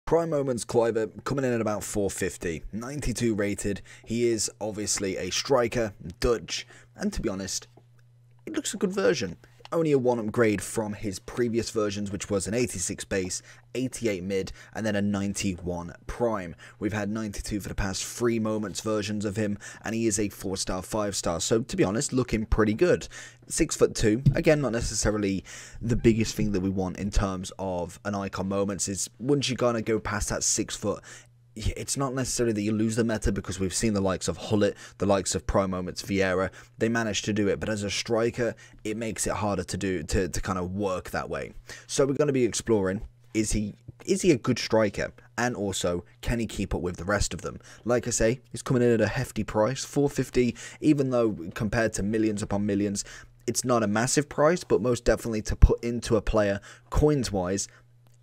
Prime moments, Kluivert coming in at about 450, 92 rated. He is obviously a striker, Dutch, and to be honest, it looks a good version. Only a one upgrade from his previous versions, which was an 86 base, 88 mid, and then a 91 prime. We've had 92 for the past 3 moments versions of him, and he is a 4-star, 5-star. So to be honest, looking pretty good. 6'2", again, not necessarily the biggest thing that we want in terms of an icon moments. Is once you kind of go past that 6 foot, it's not necessarily that you lose the meta, because we've seen the likes of Hullet, the likes of Pro Moments, Vieira, they managed to do it, but as a striker, it makes it harder to do, to kind of work that way. So we're going to be exploring, is he a good striker? And also, can he keep up with the rest of them? Like I say, he's coming in at a hefty price, 450, even though compared to millions upon millions, it's not a massive price, but most definitely to put into a player, coins-wise,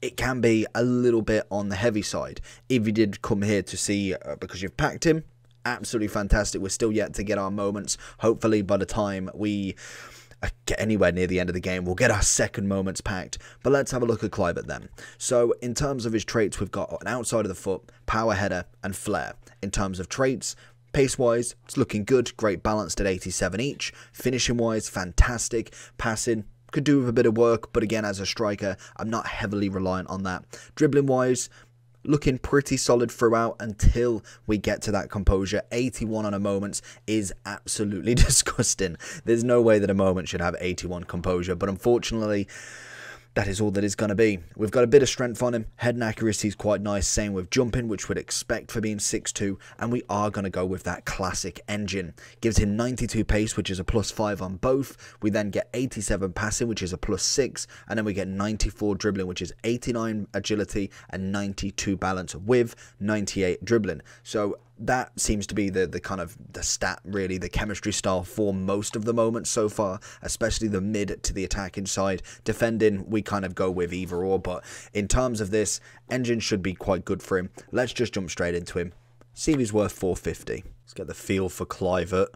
it can be a little bit on the heavy side. If you did come here to see, because you've packed him, absolutely fantastic. We're still yet to get our moments. Hopefully by the time we get anywhere near the end of the game, we'll get our second moments packed. But let's have a look at Kluivert then. So in terms of his traits, we've got an outside of the foot, power header, and flair. In terms of traits, pace-wise, it's looking good. Great balanced at 87 each. Finishing-wise, fantastic. Passing, could do with a bit of work, but again, as a striker, I'm not heavily reliant on that. Dribbling wise, looking pretty solid throughout until we get to that composure. 81 on a moments is absolutely disgusting. There's no way that a moment should have 81 composure, but unfortunately, that is all that is going to be. We've got a bit of strength on him. Head and accuracy is quite nice. Same with jumping, which we'd expect for being 6'2". And we are going to go with that classic engine. Gives him 92 pace, which is a +5 on both. We then get 87 passing, which is a +6. And then we get 94 dribbling, which is 89 agility and 92 balance with 98 dribbling. So that seems to be the kind of the stat, really, the chemistry style for most of the moments so far, especially the mid to the attacking side. Defending, we kind of go with either or, but in terms of this, engine should be quite good for him. Let's just jump straight into him. See if he's worth 450. Let's get the feel for Kluivert.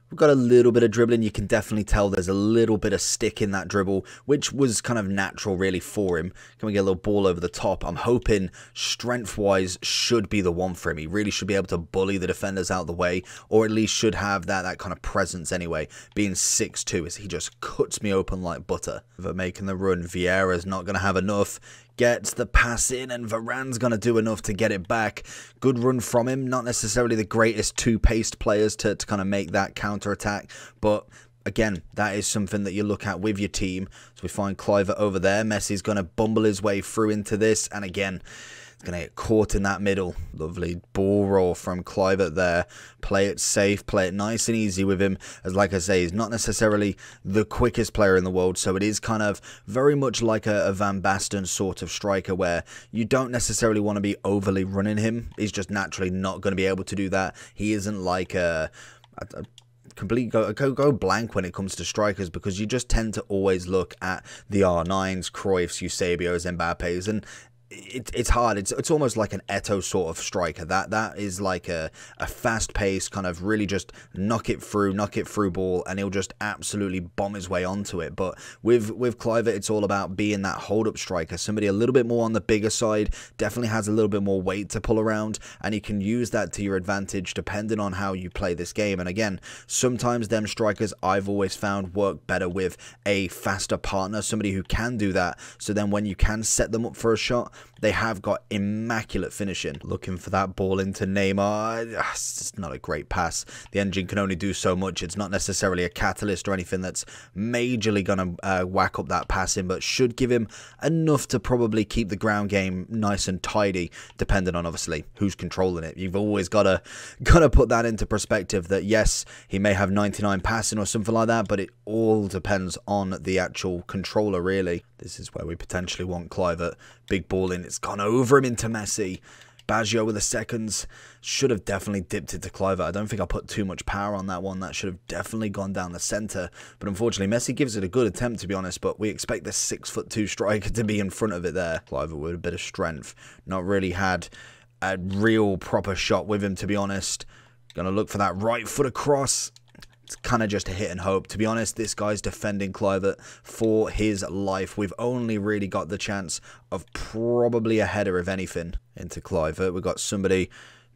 We've got a little bit of dribbling. You can definitely tell there's a little bit of stick in that dribble, which was kind of natural really for him. Can we get a little ball over the top? I'm hoping strength-wise should be the one for him. He really should be able to bully the defenders out of the way, or at least should have that kind of presence anyway. Being 6'2", as he just cuts me open like butter. But making the run, Vieira's not going to have enough. Gets the pass in, and Varane's going to do enough to get it back. Good run from him. Not necessarily the greatest two-paced players to kind of make that counter-attack, but again, that is something that you look at with your team. So we find Kluivert over there. Messi's going to bumble his way through into this, and again, he's going to get caught in that middle. Lovely ball roll from Kluivert there. Play it safe, play it nice and easy with him. As like I say, he's not necessarily the quickest player in the world, so it is kind of very much like a Van Basten sort of striker, where you don't necessarily want to be overly running him. He's just naturally not going to be able to do that. He isn't like a complete go blank when it comes to strikers, because you just tend to always look at the R9s, Cruyffs, Eusebios, Mbappes, and it's hard. It's almost like an Eto'o sort of striker. That is like a fast paced kind of really just knock it through ball, and he'll just absolutely bomb his way onto it. But with Kluivert, it's all about being that hold up striker, somebody a little bit more on the bigger side, definitely has a little bit more weight to pull around, and you can use that to your advantage depending on how you play this game. And again, sometimes them strikers I've always found work better with a faster partner, somebody who can do that, so then when you can set them up for a shot, they have got immaculate finishing. Looking for that ball into Neymar. It's just not a great pass. The engine can only do so much. It's not necessarily a catalyst or anything that's majorly going to whack up that passing, but should give him enough to probably keep the ground game nice and tidy, depending on obviously who's controlling it. You've always got to put that into perspective, that yes, he may have 99 passing or something like that, but it all depends on the actual controller really. This is where we potentially want Kluivert. Big ball in. It's gone over him into Messi. Baggio with the seconds. Should have definitely dipped it to Kluivert. I don't think I put too much power on that one. That should have definitely gone down the centre. But unfortunately, Messi gives it a good attempt, to be honest. But we expect this 6'2" striker to be in front of it there. Kluivert with a bit of strength. Not really had a real proper shot with him, to be honest. Gonna look for that right foot across. It's kind of just a hit and hope. To be honest, this guy's defending Kluivert for his life. We've only really got the chance of probably a header, if anything, into Kluivert. We've got somebody,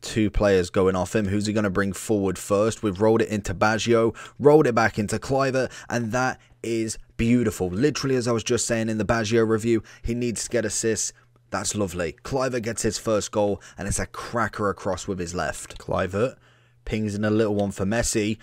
2 players going off him. Who's he going to bring forward first? We've rolled it into Baggio, rolled it back into Kluivert, and that is beautiful. Literally, as I was just saying in the Baggio review, he needs to get assists. That's lovely. Kluivert gets his first goal, and it's a cracker across with his left. Kluivert pings in a little one for Messi.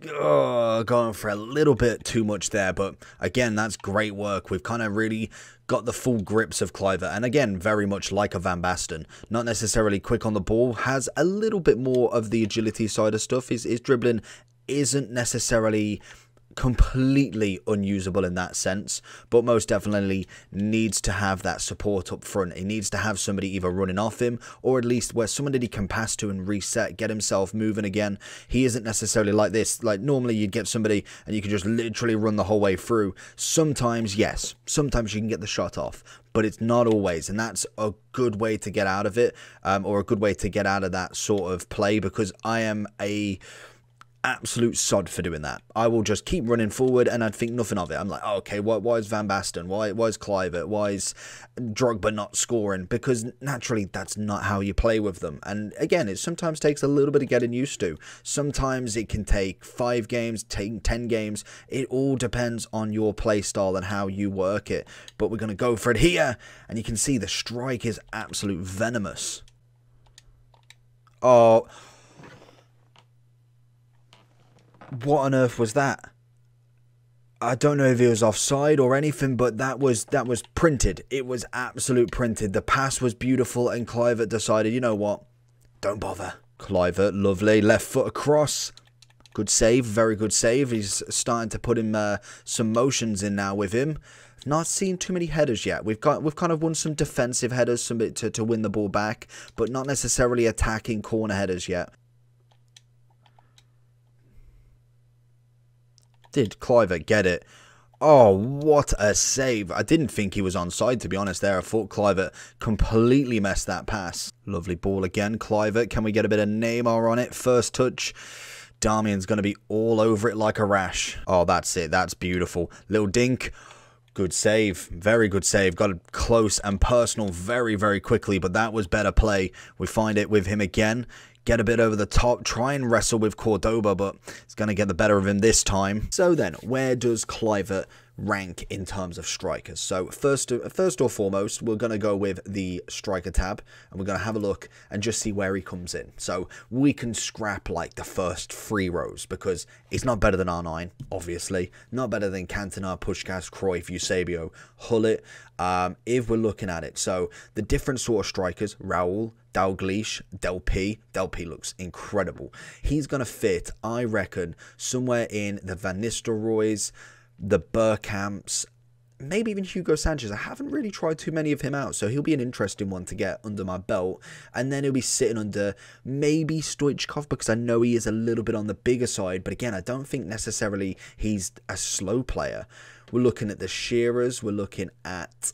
Going for a little bit too much there, but again, that's great work. We've kind of really got the full grips of Kluivert, and again, very much like a Van Basten. Not necessarily quick on the ball, has a little bit more of the agility side of stuff. His dribbling isn't necessarily completely unusable in that sense, but most definitely needs to have that support up front. He needs to have somebody either running off him, or at least where somebody he can pass to and reset, get himself moving again. He isn't necessarily like this. Like normally you'd get somebody and you can just literally run the whole way through. Sometimes, yes, sometimes you can get the shot off, but it's not always, and that's a good way to get out of it, or a good way to get out of that sort of play, because I am a absolute sod for doing that. I will just keep running forward and I'd think nothing of it. I'm like, oh, okay, why is Van Basten? Why is Kluivert? Why is Drogba not scoring? Because naturally, that's not how you play with them. And again, it sometimes takes a little bit of getting used to. Sometimes it can take 5 games, take 10 games. It all depends on your play style and how you work it. But we're going to go for it here. And you can see the strike is absolute venomous. Oh, what on earth was that? I don't know if he was offside or anything, but that was printed. It was absolute printed. The pass was beautiful, and Kluivert decided, you know what? Don't bother. Kluivert, lovely. Left foot across. Good save, very good save. He's starting to put him some motions in now with him. Not seen too many headers yet. We've kind of won some defensive headers to win the ball back, but not necessarily attacking corner headers yet. Did Kluivert get it? Oh, what a save. I didn't think he was onside, to be honest, there. I thought Kluivert completely messed that pass. Lovely ball again. Kluivert, can we get a bit of Neymar on it? First touch. Damian's going to be all over it like a rash. Oh, that's it. That's beautiful. Little dink. Good save. Very good save. Got it close and personal very, very quickly, but that was better play. We find it with him again. Get a bit over the top, try and wrestle with Cordoba, but it's going to get the better of him this time. So then, where does Kluivert rank in terms of strikers? So first or foremost, we're going to go with the striker tab, and we're going to have a look and just see where he comes in. So we can scrap like the first 3 rows, because it's not better than R9, obviously. Not better than Cantona, Puskás, Cruyff, Eusebio, Hullet, if we're looking at it. So the different sort of strikers, Raul, Dalglish, Del P looks incredible. He's going to fit, I reckon, somewhere in the Van Nistelrooys, the Bergkamps, maybe even Hugo Sanchez. I haven't really tried too many of him out, so he'll be an interesting one to get under my belt. And then he'll be sitting under maybe Stoichkov, because I know he is a little bit on the bigger side, but again, I don't think necessarily he's a slow player. We're looking at the Shearers, we're looking at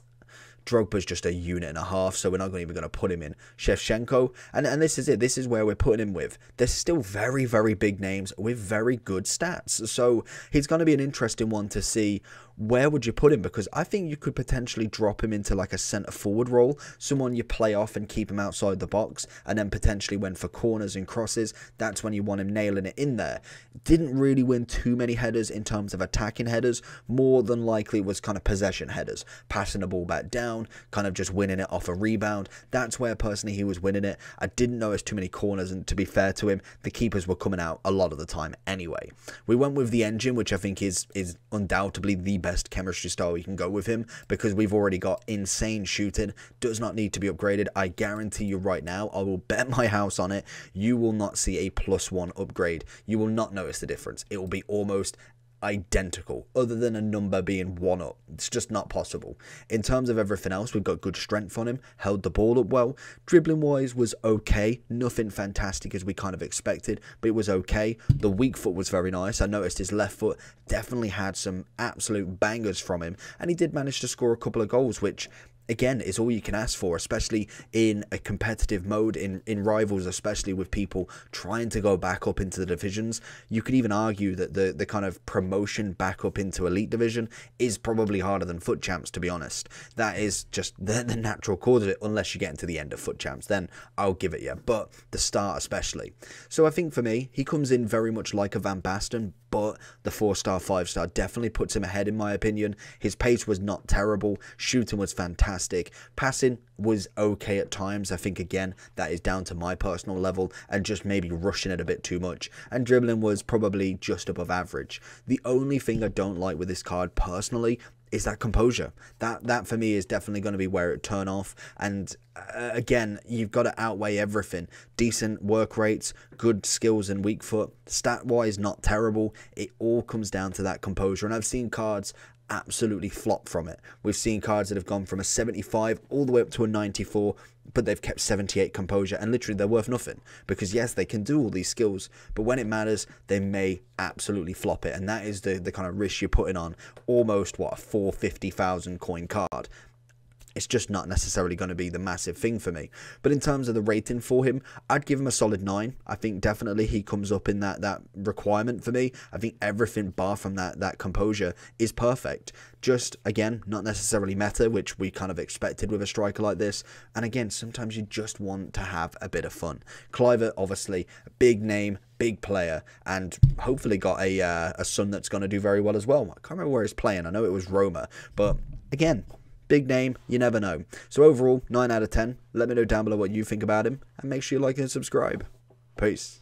Drogba's just a unit and a half, so we're not even going to put him in. Shevchenko, and this is it. This is where we're putting him with. There's still very, very big names with very good stats, so he's going to be an interesting one to see. Where would you put him? Because I think you could potentially drop him into like a centre forward role, someone you play off and keep him outside the box, and then potentially when for corners and crosses, that's when you want him nailing it in there. Didn't really win too many headers in terms of attacking headers. More than likely was kind of possession headers, passing the ball back down, kind of just winning it off a rebound. That's where personally he was winning it. I didn't notice too many corners, and to be fair to him, the keepers were coming out a lot of the time anyway. We went with the engine, which I think is undoubtedly the best chemistry style you can go with him, because we've already got insane shooting. Does not need to be upgraded. I guarantee you right now, I will bet my house on it, you will not see a +1 upgrade. You will not notice the difference. It will be almost identical, other than a number being 1 up. It's just not possible. In terms of everything else, we've got good strength on him, held the ball up well. Dribbling wise was okay, nothing fantastic as we kind of expected, but it was okay. The weak foot was very nice. I noticed his left foot definitely had some absolute bangers from him, and he did manage to score a couple of goals, which again, is all you can ask for, especially in a competitive mode, in rivals, especially with people trying to go back up into the divisions. You could even argue that the kind of promotion back up into Elite Division is probably harder than Foot Champs, to be honest. That is just the natural cause of it, unless you get into the end of Foot Champs, then I'll give it you, but the start especially. So I think for me, he comes in very much like a Van Basten, but the 4-star, 5-star definitely puts him ahead in my opinion. His pace was not terrible, shooting was fantastic, passing was okay at times. I think again that is down to my personal level and just maybe rushing it a bit too much, and dribbling was probably just above average. The only thing I don't like with this card personally is that composure. That for me is definitely going to be where it turn off. And again, you've got to outweigh everything. Decent work rates, good skills and weak foot, stat wise not terrible. It all comes down to that composure, and I've seen cards absolutely flop from it. We've seen cards that have gone from a 75 all the way up to a 94, but they've kept 78 composure, and literally they're worth nothing, because yes, they can do all these skills, but when it matters, they may absolutely flop it, and that is the kind of risk you're putting on almost, what, a 450,000 coin card. It's just not necessarily going to be the massive thing for me. But in terms of the rating for him, I'd give him a solid 9. I think definitely he comes up in that requirement for me. I think everything bar from that composure is perfect. Just, again, not necessarily meta, which we kind of expected with a striker like this. And again, sometimes you just want to have a bit of fun. Kluivert, obviously, a big name, big player, and hopefully got a son that's going to do very well as well. I can't remember where he's playing. I know it was Roma. But, again, big name, you never know. So overall, 9 out of 10. Let me know down below what you think about him, and make sure you like and subscribe. Peace.